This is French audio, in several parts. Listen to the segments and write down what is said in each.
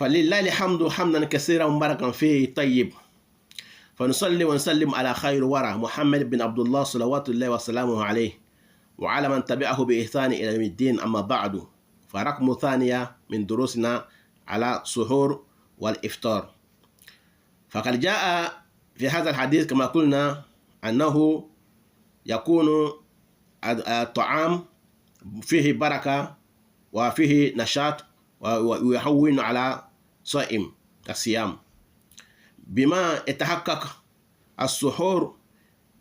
فلله الحمد حمدا كثيرا مباركا فيه طيب. فنصلي ونسلم على خير ورى محمد بن عبد الله صلوات الله وسلامه عليه وعلى من تبعه بإحسان إلى يوم الدين. أما بعد، فرقم ثانية من دروسنا على السحور والإفطار. فقد جاء في هذا الحديث كما قلنا أنه يكون الطعام فيه بركة وفيه نشاط ويهون على صائم الصيام، بما يتحقق السحور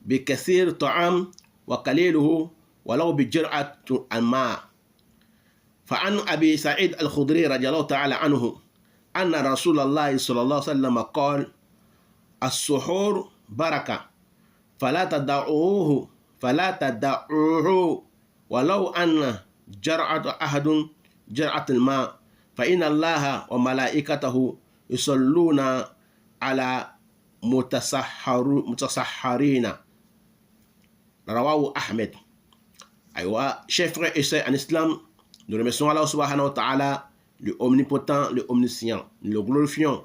بكثير طعام وقليله ولو بجرعة الماء. فعن أبي سعيد الخدري رضي الله تعالى عنه أن رسول الله صلى الله عليه وسلم قال: السحور بركة فلا تدعوه ولو أن جرعة أحد جرعة الماء، فإن الله وملائكته يصلون على متسحرين. رواه أحمد. Chers frères et sœurs en islam, nous remercions Allah subhanahu wa ta'ala, le omnipotent, le omniscient. Nous le glorifions.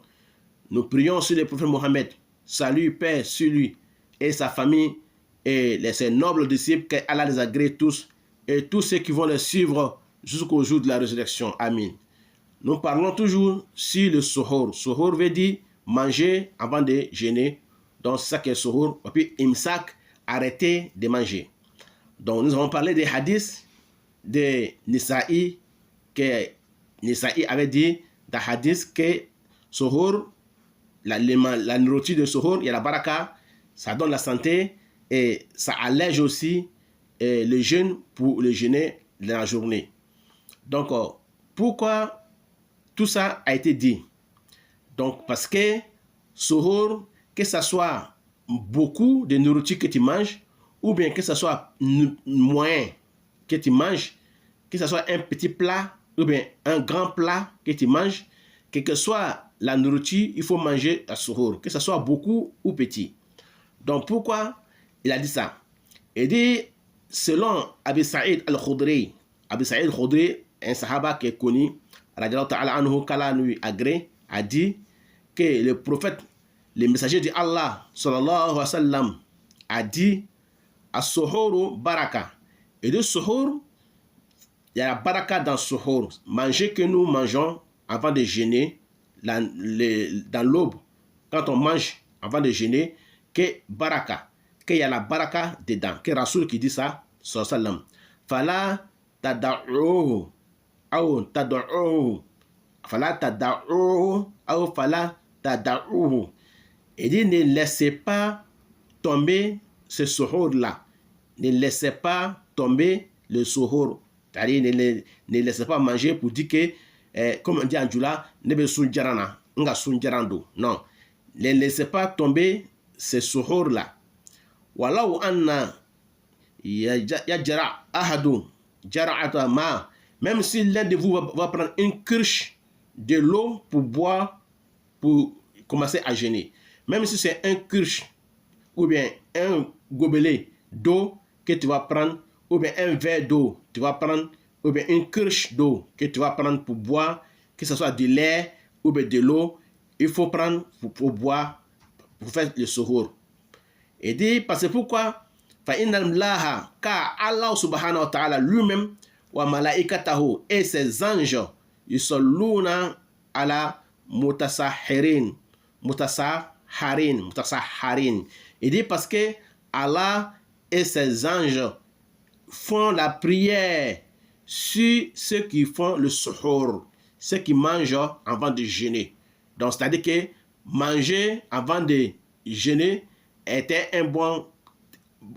Nous prions sur le prophète Mohammed, salut, paix sur lui et sa famille et ses nobles disciples, qu'Allah les agrée tous et tous ceux qui vont les suivre jusqu'au jour de la résurrection. Amin. Nous parlons toujours sur le suhoor. Suhoor veut dire manger avant de jeûner. Donc c'est ça qui est suhoor. Et puis imsak, arrêter de manger. Donc nous avons parlé des hadiths de Nisa'i, que Nisa'i avait dit dans hadith que suhoor, la nourriture de suhoor, il y a la baraka, ça donne la santé et ça allège aussi le jeûne pour le jeûner de la journée. Donc pourquoi tout ça a été dit? Donc parce que suhoor, que ce soit beaucoup de nourriture que tu manges, ou bien que ce soit moyen que tu manges, que ce soit un petit plat ou bien un grand plat que tu manges, quelle que soit la nourriture, il faut manger à suhoor, que ce soit beaucoup ou petit. Donc pourquoi il a dit ça? Il dit, selon Abi Sa'id al-Khudri, Abi Sa'id al-Khudri, un sahaba qui est connu, radiallahu ta'ala anhu, qu'Allah lui agrée, a dit que le prophète, le messager de Allah, sallallahu alayhi wa sallam, a dit: as-suhoor baraka. Et le suhoor, il y a la baraka dans le suhoor. Manger que nous mangeons avant de jeûner, dans l'aube, quand on mange avant de jeûner, que baraka, qu'il y a la baraka dedans. Que Rasoul qui dit ça, sallallahu alayhi wa sallam. Fala tada'uhu, ou tada'uhu, fala tada'uhu, ou fala tada'uhu. Il dit, ne laissez pas tomber ce suhoor-là. Ne laissez pas tomber le suhoor. C'est-à-dire, ne laissez pas manger pour dire que, comme on dit en Djoula, nebe sunjarana, nga sunjarando. Non. Ne laissez pas tomber ce suhoor-là. Walau anna yajara ahadu jara'ata ma. Même si l'un de vous va prendre une cruche de l'eau pour boire, pour commencer à jeûner. Même si c'est un cruche ou bien un gobelet d'eau que tu vas prendre, ou bien un verre d'eau tu vas prendre, ou bien une cruche d'eau que tu vas prendre pour boire, que ce soit de l'air ou bien de l'eau, il faut prendre pour boire, pour faire le suhoor. Et dit, parce que pourquoi? Car Allah subhanahu wa ta'ala lui-même, wa malaikatahu, et ses anges, ils sont l'una ala mutasahirin. Il dit parce que Allah et ses anges font la prière sur ceux qui font le suhoor, ceux qui mangent avant de jeûner. Donc c'est-à-dire que manger avant de jeûner était un bon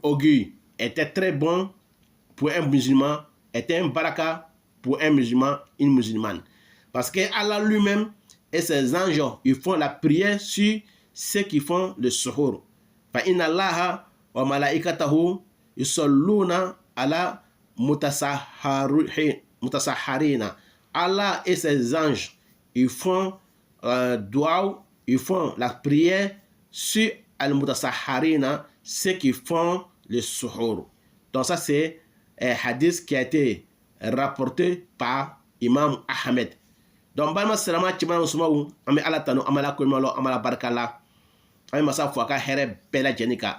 augure, était très bon pour un musulman, était un baraka pour un musulman, une musulmane. Parce que Allah lui-même et ses anges, ils font la prière sur ceux qui font le suhoor. Fa inna Allaha wa malaikatahu yusalluna ala mutasahharina. Allah et ses anges, ils font dua, ils font la prière sur al-mutasahharina, ceux qui font le suhoor. Donc ça c'est un hadith qui a été rapporté par Imam Ahmed. donc balma salama cɛman musomanw an bɛ ala tanu an bɛ ala koɲumanlɔ an bɛ ala barika la an bɛ masa fo a ka hɛrɛ bɛɛ lajɛlen kan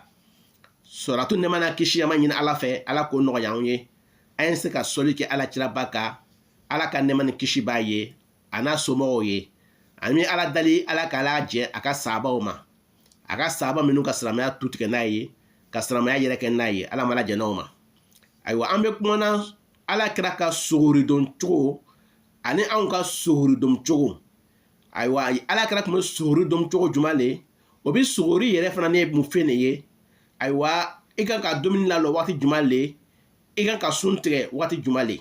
sɔrɔtu nɛma n'a kisi an b'a ɲini ala fɛ ala k'o nɔgɔya anw ye an ye se ka sɔli kɛ ala ciraba kan ala ka nɛma ni kisi b'a ye a n'a somɔgɔw ye an bɛ ala dali ala k'ala jɛ a ka sabaw ma a ka saba minnu ka silamɛya tu tigɛ n'a ye ka silamɛya yɛrɛ kɛ n'a ye ala ma lajɛ n'aw ma ayiwa an bɛ kumana ala kira ka sogoridon cogo ani anw ka sogoridon cogo ayiwa ala kira tun bɛ sogoridon cogo jumɛn le o bɛ sogori yɛrɛ fana ne mun fɛn de ye ayiwa i kan ka dumuni lalɔ waati jumɛn le i kan ka sun tigɛ waati jumɛn le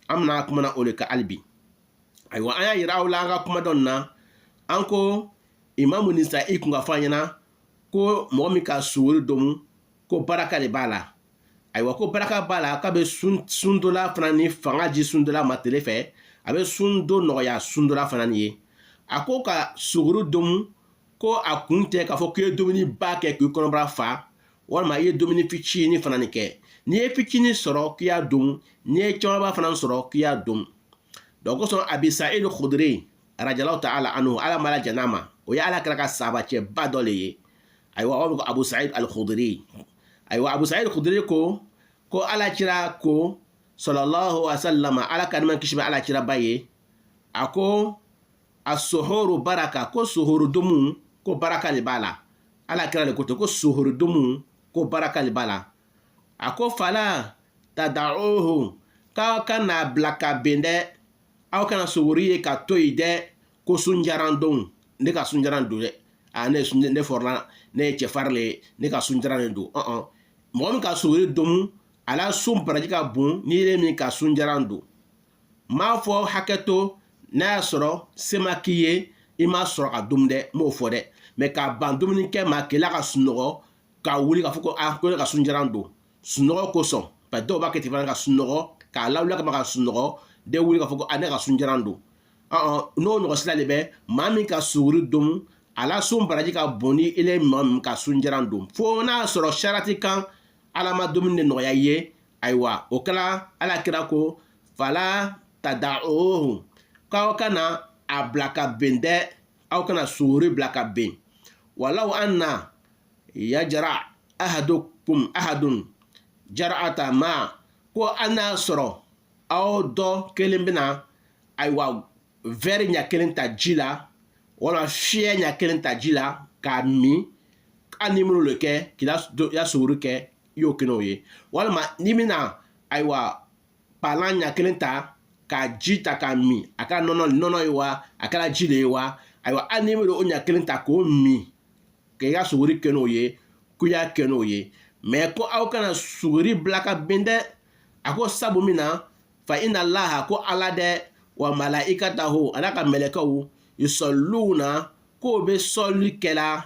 an bɛna kumana o de kan hali bi ayiwa an y'a yira aw la an ka kumadenw na an ko imamu Nisa'i kun ka fɔ an ɲɛna ko mɔgɔ min ka sogori dɔn ko baraka de b'a la ayiwa ko baraka b'a la k'a bɛ sun dɔ la fana ni fanga di sun dɔ la ma tele fɛ a bɛ sun dɔ nɔgɔya sun dɔ la fana ni ye a ko ka sogori dɔn ko a kun tɛ k'a fɔ k'i ye dumuni ba kɛ k'i kɔnɔbara fa walima i ye dumuni fitinin fana ni kɛ n'i ye fitinin sɔrɔ k'i y'a dun n'i ye camanba fana sɔrɔ k'i y'a dun donc kosɔn Abi Sa'id Khudri radiyallahu ta'ala anhu ala ma lajɛ n'a ma o ye ala kira ka sabacɛba dɔ le ye ayiwa aw bɛ ko Abu Sa'id al-Khudri ayiwa Abu Sa'id al-Khudri ko ala kira ko sallallahu alaihi wasallam ala ka nɛma kisi bɛ ala kira ba ye a ko as-suhuru baraka ko suhuru dumu ko baraka de b'a la ala kira le ko to ko suhuru dumu ko baraka de b'a la a ko fala tada'uhu k'aw kana bila ka ben dɛ aw kana sogori ye ka to yen dɛ ko sunjaran don ne ka sunjaran don dɛ ne fɔrɔla ne ye cɛfarin le ye ne ka sunjaran de don mɔgɔ min ka sogori don ala sun baraji ka bon ni yɛrɛ min ka sunjaran don m'a fɔ hakɛ to n'a y'a sɔrɔ se ma k'i ye i m'a sɔrɔ ka dum dɛ m'o fɔ dɛ mɛ ka ban dumuni kɛ ma k'ila ka sunɔgɔ ka wuli k'a fɔ ko ne ka sunjaran don sunɔgɔ kosɔn parce que dɔw b'a kɛ ten fana ka sunɔgɔ k'a lawuli kama ka sunɔgɔ de wuli k'a fɔ ko ne ka sunjaran don n'o ɲɔgɔn sira de bɛ maa min ka sogori don ala sun baraji ka bon ni ile maa min ka sunjaran don fo n'a sɔrɔ sarati kan ala ma dumuni de nɔgɔya i ye ayiwa o kɛra ala kira ko fala tada'uhu k'aw kana a bila ka ben dɛ aw kana sogori bila ka ben walaw anna yajra ahadun jar'ata ma ko an n'a sɔrɔ aw dɔ kelen bɛna ayiwa verre ɲɛ kelen ta ji la walima fiyɛ ɲɛ kelen ta ji la k'a min hali ni minnu le kɛ k'i la sogori kɛ i y'o kɛ n'o ye walima n'i bɛna ayiwa palan ɲɛ kelen ta ka ji ta k'a min a kɛra nɔnɔ ye wa a kɛra ji de ye wa ayiwa hali n'i bɛ o ɲɛ kelen ta k'o min k'i ka sogori kɛ n'o ye k'u y'a kɛ n'o ye mɛ ko aw kana sogori bila ka ben dɛ a ko sabu min na fa inna allaha ko ala dɛ wa malaikatahu ala ka mɛlɛkɛw yusalluna k'o bɛ sɔli kɛla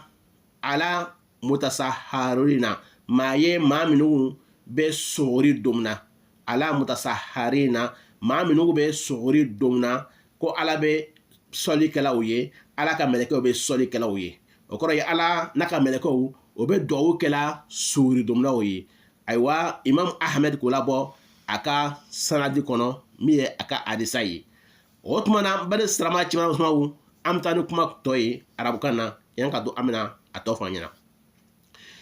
ala mutasaharina maa ye maa minnu bɛ sogori domina ala mutasaharina maa minnu bɛ sogori domina ko ala bɛ sɔli kɛlaw ye ala ka mɛlɛkɛw bɛ sɔli kɛlaw ye o kɔrɔ ye ala n'a ka mɛlɛkɛw o bɛ duwawu kɛla sogori dominaw ye ayiwa imam ahmed k'o labɔ a ka sanadi kɔnɔ min ye a ka hadisa ye o tuma na bari sirama cɛman musomanw an bɛ taa ni kuma tɔ ye arabukan na yan ka to an bɛna a tɔ fɔ an ɲɛna.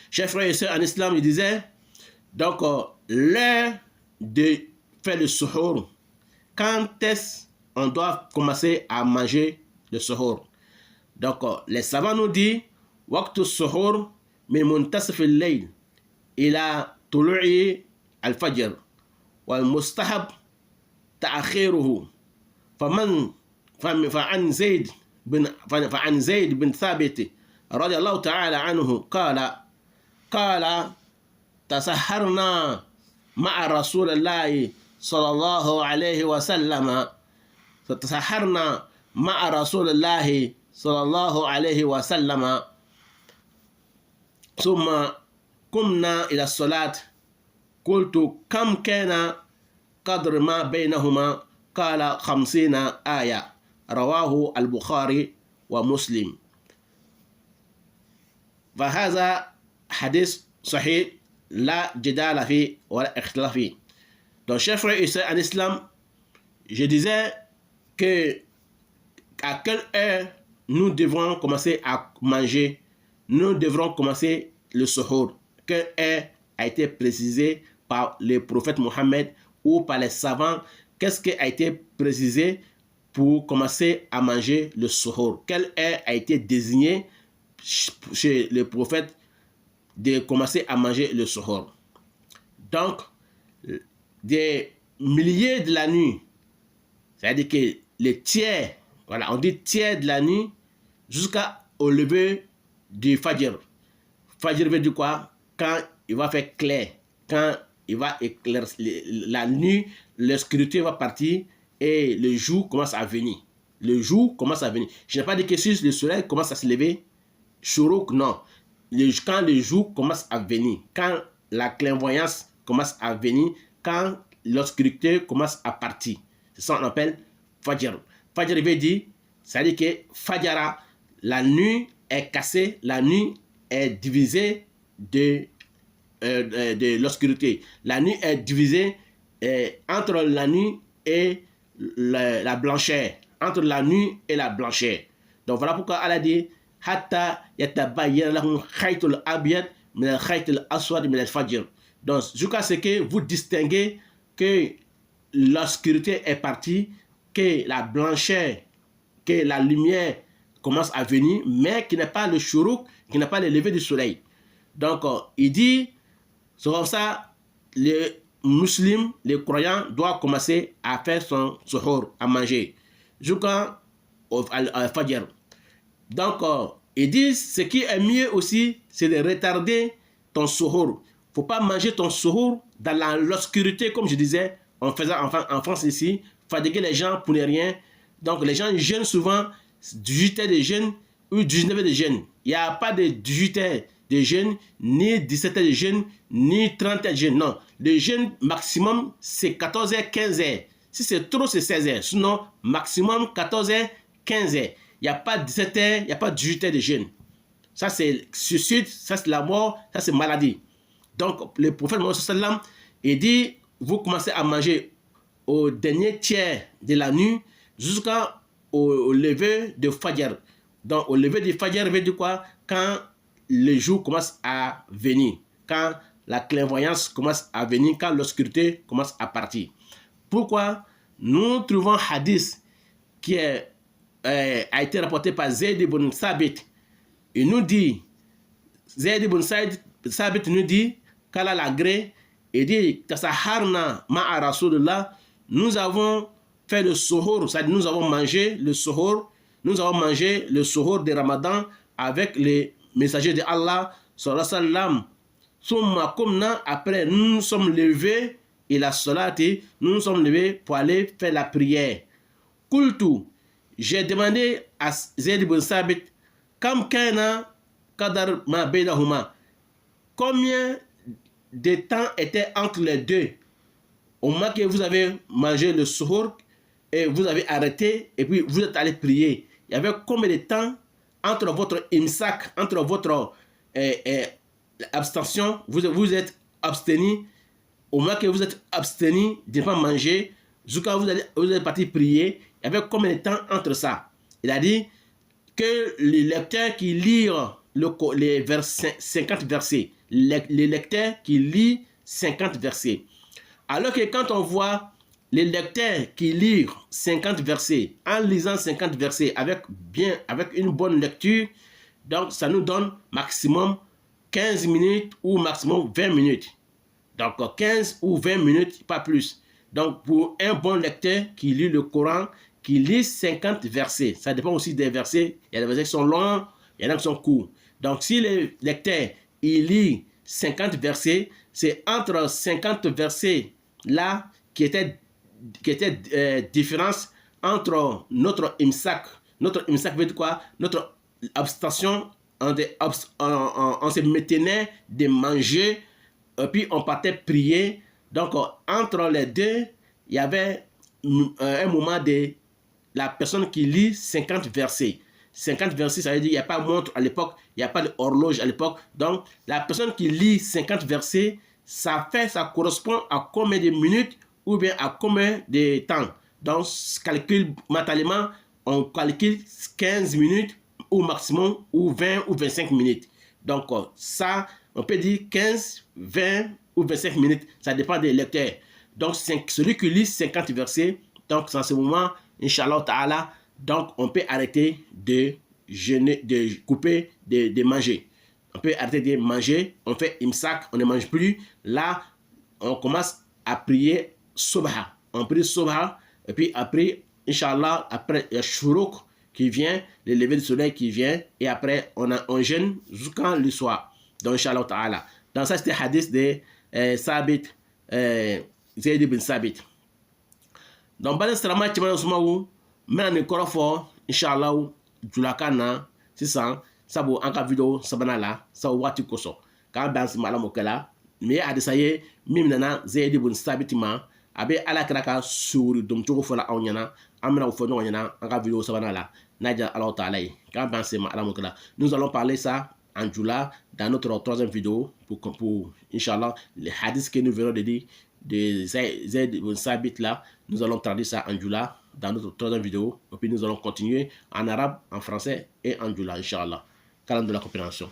Chers frères et sœurs en islam, il disait donc l'heure de faire le suhour, quand est-ce on doit commencer à manger le suhour. Donc les savants nous disent waqtu suhour من منتصف الليل إلى طلوع الفجر والمستحب تأخيره فعن زيد بن ثابت رضي الله تعالى عنه قال تسحرنا مع رسول الله صلى الله عليه وسلم ثم قمنا إلى الصلاة قلت كم كان قدر ما بينهما قال 50 آية رواه البخاري ومسلم. فهذا حديث صحيح لا جدال فيه ولا اختلاف فيه. Donc chers frères et sœurs en islam, je disais que à quelle heure nous devrons commencer à manger, nous devrons commencer le suhour. Quelle heure a été précisée par le prophète Mohammed ou par les savants? Qu'est-ce qui a été précisé pour commencer à manger le suhour? Quelle heure a été désignée chez le prophète de commencer à manger le suhour? Donc, des milliers de la nuit, c'est-à-dire que les tiers, voilà, on dit tiers de la nuit jusqu'au lever du Fajr. Fajr veut dire quoi? Quand il va faire clair, quand il va éclaircir la nuit, l'obscurité va partir et le jour commence à venir. Le jour commence à venir. Je n'ai pas dit que si le soleil commence à se lever, Shuruk, non. Quand le jour commence à venir, quand la clairvoyance commence à venir, quand l'obscurité commence à partir. C'est ça qu'on appelle Fajr. Fajr veut dire, ça veut dire que Fajara, la nuit est cassée, la nuit est divisée de l'obscurité. La nuit est divisée entre la nuit et la blancheur. Entre la nuit et la blancheur. Donc voilà pourquoi Allah dit Hatta yatabayyana lahum khaytul abyad min al-khaytil aswad min al-fajr. Donc jusqu'à ce que vous distinguez que l'obscurité est partie, que la blancheur, que la lumière commence à venir, mais qui n'est pas le shuruk, qui n'est pas le lever du soleil. Donc il dit, c'est comme ça, les musulmans, les croyants doivent commencer à faire son suhour, à manger, jusqu'à Fajr. Donc, ils disent, ce qui est mieux aussi, c'est de retarder ton suhour. Il ne faut pas manger ton suhour dans l'obscurité, comme je disais, en faisant en France ici, fatiguer les gens pour ne rien. Donc, les gens jeûnent souvent 18 heures de jeûne ou 19 heures de jeûne. Il n'y a pas de 18 heures de jeûne, ni 17 heures de jeûne, ni 30 heures de jeûne. Non, le jeûne maximum, c'est 14 heures, 15 heures. Si c'est trop, c'est 16 heures. Sinon, maximum 14 heures, 15 heures. Il n'y a pas 17 heures, il n'y a pas 18 heures de jeûne. Ça, c'est suicide, ça, c'est la mort, ça, c'est maladie. Donc, le prophète Mohammed sallallahu alayhi wa sallam, il dit, vous commencez à manger au dernier tiers de la nuit jusqu'au lever de Fajr. Donc, au lever du Fajr veut dire quoi? Quand le jour commence à venir, quand la clairvoyance commence à venir, quand l'obscurité commence à partir. Pourquoi? Nous trouvons hadith qui a été rapporté par Zayd ibn Sabit. Il nous dit, Zayd ibn Sabit nous dit, qu'Allah l'agrée, il dit, Tasaharna ma'a Rasulullah, nous avons fait le suhour, c'est-à-dire nous avons mangé le suhour, de Ramadan avec les messagers de Allah, sallallahu alayhi wa sallam. Summa kumna, après nous nous sommes levés, et la salati, nous nous sommes levés pour aller faire la prière. Kultu, j'ai demandé à Zayd ibn Sabit, Kam kana kadar ma bainahuma, combien de temps était entre les deux? Au moment que vous avez mangé le suhour et vous avez arrêté et puis vous êtes allé prier, il y avait combien de temps entre votre imsak, entre votre abstention, vous êtes abstenu, au moment que vous êtes abstenu de ne pas manger, jusqu'à vous êtes parti prier, il y avait combien de temps entre ça? Il a dit que les lecteurs qui lisent les 50 versets, les lecteurs qui lisent 50 versets, alors que quand on voit les lecteurs qui lisent 50 versets, en lisant 50 versets avec une bonne lecture, donc ça nous donne maximum 15 minutes ou maximum 20 minutes. Donc 15 ou 20 minutes, pas plus. Donc pour un bon lecteur qui lit le Coran, qui lit 50 versets, ça dépend aussi des versets, il y a des versets qui sont longs, il y en a qui sont courts. Donc si le lecteur, il lit 50 versets, c'est entre 50 versets là qui était différence entre notre imsak. Notre imsak veut dire quoi? Notre abstention, on se maintenait de manger, et puis on partait prier. Donc entre les deux, il y avait un moment de la personne qui lit 50 versets. 50 versets, ça veut dire qu'il n'y a pas de montre à l'époque, il n'y a pas d'horloge à l'époque. Donc la personne qui lit 50 versets, ça correspond à combien de minutes ou bien à combien de temps. Donc, calcule mentalement on calcule 15 minutes ou maximum, ou 20 ou 25 minutes. Donc, ça, on peut dire 15, 20 ou 25 minutes. Ça dépend des lecteurs. Donc, celui qui lit 50 versets, donc, en ce moment, Inch'Allah Ta'ala, donc, on peut arrêter de jeûner, de couper, de manger. On peut arrêter de manger. On fait imsak, on ne mange plus. Là, on commence à prier Subha. On prie Subha. Et puis après, Inch'Allah, après, il y a Shuruk qui vient, le lever du soleil qui vient. Et après, on jeûne jusqu'à le soir. Donc, Inch'Allah Ta'ala. Dans ça, c'était le hadith de Sabit, Zayd ibn Sabit. Donc, bala salama cɛman suma wo mena ni kɔrɔ fɔ inshallah julaka na sisan sabu an ka video sabanan la sabu waati kosɔn k'an bɛn sima ala mɔkɛ la nin ye hadisa ye min nana Zayd ibn Sabit ma a bɛ ala kira ka suri dɔncogo fɔla anw ɲɛna an bɛna o fɔ ɲɔgɔn ɲɛna an ka video sabanan la n'a jara ala ta'ala ye k'an bɛn sima ala mɔkɛ la nous allons parler ça en Jula dans notre troisième vidéo pour inshallah les hadiths que nous venons de dire de Zayd ibn Sabit là. Nous allons traduire ça en Jula dans notre troisième vidéo. Et puis nous allons continuer en arabe, en français et en Jula, Inch'Allah. Calme de la compréhension.